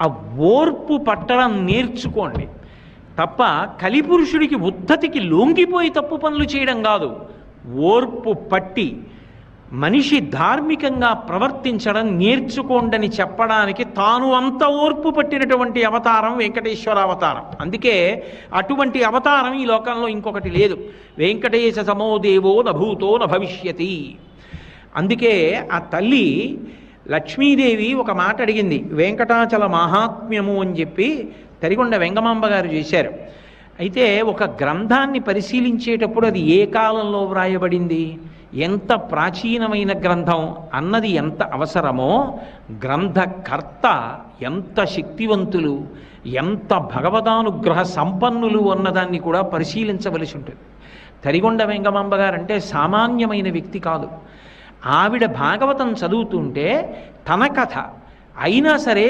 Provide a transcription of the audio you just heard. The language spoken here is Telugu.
ఆ ఓర్పు పట్టడం నేర్చుకోండి తప్ప కలిపురుషుడికి ఉద్ధతికి లొంగిపోయి తప్పు పనులు చేయడం కాదు. ఓర్పు పట్టి మనిషి ధార్మికంగా ప్రవర్తించడం నేర్చుకోండని చెప్పడానికి తాను అంత ఓర్పు పట్టినటువంటి అవతారం వెంకటేశ్వర అవతారం. అందుకే అటువంటి అవతారం ఈ లోకంలో ఇంకొకటి లేదు. వెంకటేశ సమో దేవో నభూతో నభవిష్యతి. అందుకే ఆ తల్లి లక్ష్మీదేవి ఒక మాట అడిగింది. వెంకటాచల మహాత్మ్యము అని చెప్పి తరిగొండ వెంగమాంబ గారు చేశారు. అయితే ఒక గ్రంథాన్ని పరిశీలించేటప్పుడు అది ఏ కాలంలో వ్రాయబడింది, ఎంత ప్రాచీనమైన గ్రంథం అన్నది ఎంత అవసరమో, గ్రంథకర్త ఎంత శక్తివంతులు, ఎంత భగవదానుగ్రహ సంపన్నులు అన్నదాన్ని కూడా పరిశీలించవలసి ఉంటుంది. తరిగొండ వెంగమాంబ గారు అంటే సామాన్యమైన వ్యక్తి కాదు. ఆవిడ భాగవతం చదువుతుంటే తన కథ అయినా సరే